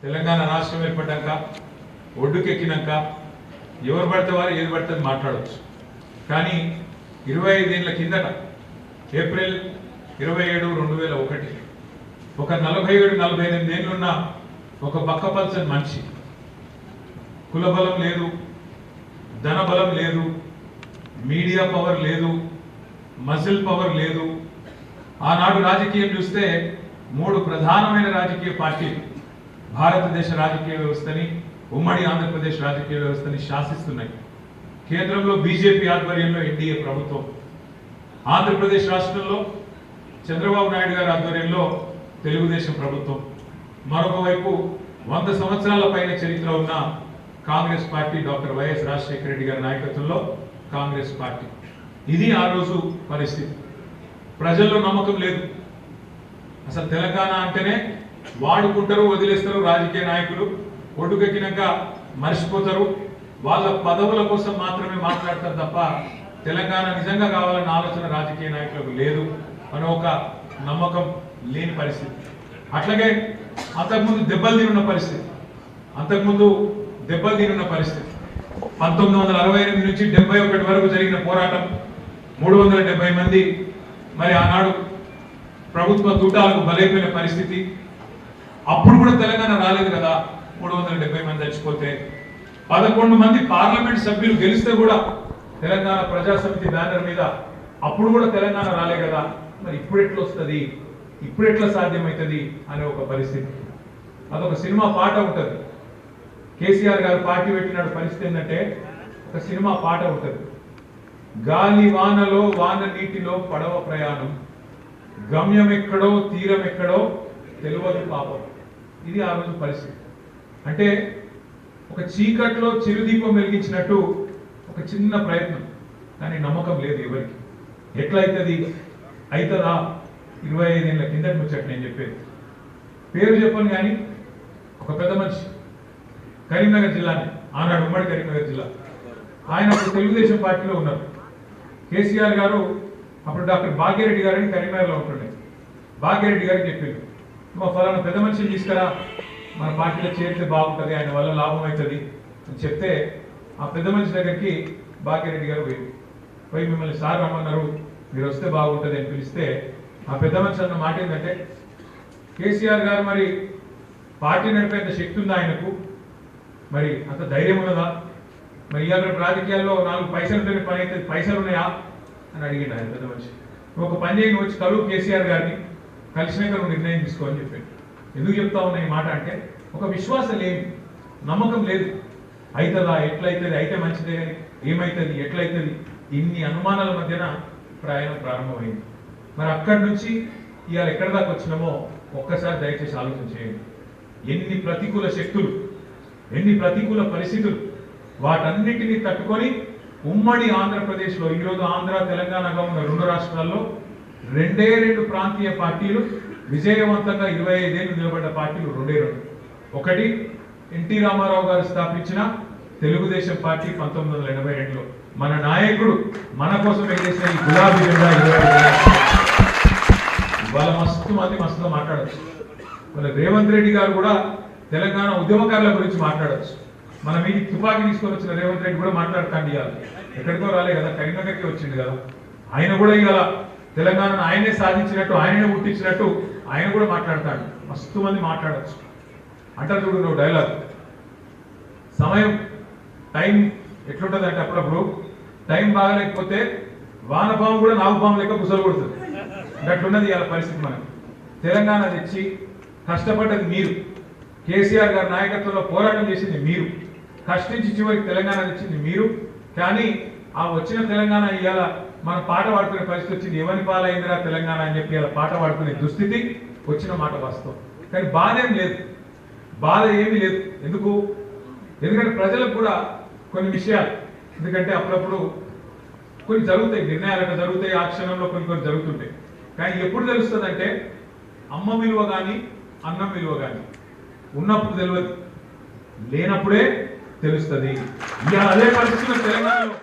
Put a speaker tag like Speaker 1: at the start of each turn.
Speaker 1: తెలంగాణ రాష్ట్రం ఏర్పడ్డాక ఒడ్డుకెక్కినాక ఎవరు పడితే వారు ఏది పడితే మాట్లాడవచ్చు. కానీ 25 ఏళ్ల కిందట ఏప్రిల్ 27, 2001 ఒక 47-48 ఏళ్ళున్న ఒక బక్కపల్సన్ మనిషి, కులబలం లేదు, ధనబలం లేదు, మీడియా పవర్ లేదు, మజిల్ పవర్ లేదు. ఆనాడు రాజకీయం చూస్తే 3 ప్రధానమైన రాజకీయ పార్టీలు భారతదేశ రాజకీయ వ్యవస్థని, ఉమ్మడి ఆంధ్రప్రదేశ్ రాజకీయ వ్యవస్థని శాసిస్తున్నాయి. కేంద్రంలో బీజేపీ ఆధ్వర్యంలో ఎన్డీఏ ప్రభుత్వం, ఆంధ్రప్రదేశ్ రాష్ట్రంలో చంద్రబాబు నాయుడు గారి ఆధ్వర్యంలో తెలుగుదేశం ప్రభుత్వం, మరొక వైపు 100 సంవత్సరాల పైన చరిత్ర ఉన్న Congress party, doctor YS Rajasekhara Reddy గారి నాయకత్వంలో కాంగ్రెస్ పార్టీ. ఇది ఆ రోజు పరిస్థితి. ప్రజల్లో నమ్మకం లేదు. అసలు తెలంగాణ అంటేనే వాడుకుంటారు, వదిలేస్తారు రాజకీయ నాయకులు. ఒడ్డుకెక్కినాక మర్చిపోతారు, వాళ్ళ పదవుల కోసం మాత్రమే మాట్లాడతారు తప్ప తెలంగాణ నిజంగా కావాలన్న ఆలోచన రాజకీయ నాయకులకు లేదు అని ఒక నమ్మకం లేని పరిస్థితి. అట్లాగే అంతకుముందు దెబ్బలు తినున్న పరిస్థితి. 1968 నుంచి 71 వరకు జరిగిన పోరాటం, 370 మంది మరి ఆనాడు ప్రభుత్వ తుటాలకు బలైపోయిన పరిస్థితి. అప్పుడు కూడా తెలంగాణ రాలేదు కదా. 370 మంది చచ్చిపోతే 11 మంది పార్లమెంట్ సభ్యులు గెలిస్తే కూడా తెలంగాణ ప్రజాసమితి బ్యానర్ మీద అప్పుడు కూడా తెలంగాణ రాలే కదా. మరి ఇప్పుడు ఎట్లా వస్తుంది, ఇప్పుడు ఎట్లా సాధ్యమవుతుంది అనే ఒక పరిస్థితి. అదొక సినిమా పాట ఉంటుంది. కేసీఆర్ గారు పార్టీ పెట్టినాడు. పరిస్థితి ఏంటంటే ఒక సినిమా పాట ఉంటుంది. గాలి వానలో, వాన నీటిలో పడవ ప్రయాణం, గమ్యం ఎక్కడో తీరం ఎక్కడో తెలియదు పాపం. ఇది ఆ రోజు పరిస్థితి. అంటే ఒక చీకట్లో చిరుదీపం వెలిగించినట్టు ఒక చిన్న ప్రయత్నం, కానీ నమ్మకం లేదు ఎవరికి. ఎట్లయితుంది, అవుతుందా? 25 ఏళ్ళ కిందట ముచ్చట నేను చెప్పేది. పేరు చెప్పను కానీ ఒక పెద్ద మనిషి, కరీంనగర్ జిల్లాని, ఆనాడు ఉమ్మడి కరీంనగర్ జిల్లా. ఆయన అప్పుడు తెలుగుదేశం పార్టీలో ఉన్నారు. కేసీఆర్ గారు అప్పుడు డాక్టర్ భాగ్యరెడ్డి గారిని కరీంనగర్లో ఉంటుండే. భాగ్యరెడ్డి గారికి చెప్పిండు, మా ఫలానా పెద్ద మనిషిని తీసుకురా, మన పార్టీలో చేరితే బాగుంటుంది, ఆయన వల్ల లాభం అవుతుంది అని చెప్తే ఆ పెద్ద మనిషి దగ్గరికి భాగ్యరెడ్డి గారు పోయి మిమ్మల్ని సార్ రమ్మన్నారు, మీరు వస్తే బాగుంటుంది అని పిలిస్తే ఆ పెద్ద మనిషి అన్న మాట ఏంటంటే, కేసీఆర్ గారు మరి పార్టీ నడిపేంత శక్తి ఉందా ఆయనకు, మరి అంత ధైర్యం ఉన్నదా, మరి ఇవాళ రాజకీయాల్లో 4 పైసలు ఉంటే పని అయితే పైసలు ఉన్నాయా అని అడిగిండు ఆయన పెద్ద మనిషి. ఒక పని చేయని వచ్చి కలువు కేసీఆర్ గారిని, కలిసినాక నువ్వు నిర్ణయం తీసుకో అని చెప్పాను. ఎందుకు చెప్తా ఉన్నా ఈ మాట అంటే ఒక విశ్వాసం లేని, నమ్మకం లేదు. అవుతుందా, ఎట్లయితుంది, అయితే మంచిదే కానీ ఏమవుతుంది, ఎట్లయితుంది, ఇన్ని అనుమానాల మధ్యన ప్రయాణం ప్రారంభమైంది. మరి అక్కడి నుంచి ఇవాళ ఎక్కడి దాకా వచ్చినామో ఒక్కసారి దయచేసి ఆలోచన చేయండి. ఎన్ని ప్రతికూల శక్తులు, ఎన్ని ప్రతికూల పరిస్థితులు, వాటన్నిటినీ తట్టుకొని ఉమ్మడి ఆంధ్రప్రదేశ్లో ఈరోజు ఆంధ్ర తెలంగాణగా ఉన్న 2 రాష్ట్రాల్లో 2 ప్రాంతీయ పార్టీలు విజయవంతంగా 25 ఏళ్ళు నిలబడ్డ పార్టీలు 2. ఒకటి ఎన్టీ రామారావు గారు స్థాపించిన తెలుగుదేశం పార్టీ 1982లో మన నాయకుడు మన కోసం ఎగేసిన ఈ గులాబీ జెండా 25 ఇవాళ మస్తుగా మాట్లాడచ్చు. మన రేవంత్ రెడ్డి గారు కూడా తెలంగాణ ఉద్యమకారుల గురించి మాట్లాడచ్చు. మన మీది తుపాకీ తీసుకొని వచ్చిన రేవంత్ రెడ్డి కూడా మాట్లాడతాండి. ఇవాళ ఎక్కడికో రాలే కదా, కరీంనగర్కి వచ్చింది కదా. ఆయన కూడా ఇవాళ తెలంగాణను ఆయనే సాధించినట్టు, ఆయనే పుట్టించినట్టు ఆయన కూడా మాట్లాడతాడు. మస్తు మంది మాట్లాడచ్చు. అంటారు చూడు నువ్వు డైలాగ్, సమయం టైం ఎట్లుంటుంది అంటే అప్పుడప్పుడు టైం బాగాలేకపోతే వానపాము కూడా నాగుపాము లెక్క బుసలు కొడుతుంది. అట్లున్నది ఇవాళ పరిస్థితి. మనం తెలంగాణ తెచ్చి కష్టపడ్డది మీరు, కేసీఆర్ గారి నాయకత్వంలో పోరాటం చేసింది మీరు, కష్టించి చివరికి తెలంగాణ తెచ్చింది మీరు. కానీ ఆ వచ్చిన తెలంగాణ ఇవాళ మనం పాట పాడుకునే పరిస్థితి వచ్చింది. ఎవరి పాలైందిరా తెలంగాణ అని చెప్పి ఇలా పాట పాడుకునే దుస్థితి వచ్చిన మాట వాస్తవం. కానీ బాధ ఏం లేదు, బాధ ఏమీ లేదు. ఎందుకంటే ప్రజలకు కూడా కొన్ని విషయాలు, ఎందుకంటే అప్పుడప్పుడు కొన్ని జరుగుతాయి, నిర్ణయాలు అక్కడ జరుగుతాయి, ఆ క్షణంలో కొన్ని జరుగుతుంటాయి. కానీ ఎప్పుడు తెలుస్తుందంటే అమ్మ విలువ కానీ అన్నం విలువ కానీ ఉన్నప్పుడు తెలియదు, లేనప్పుడే తెలుస్తుంది. ఇవాళ అదే పరిస్థితుల్లో తెలంగాణలో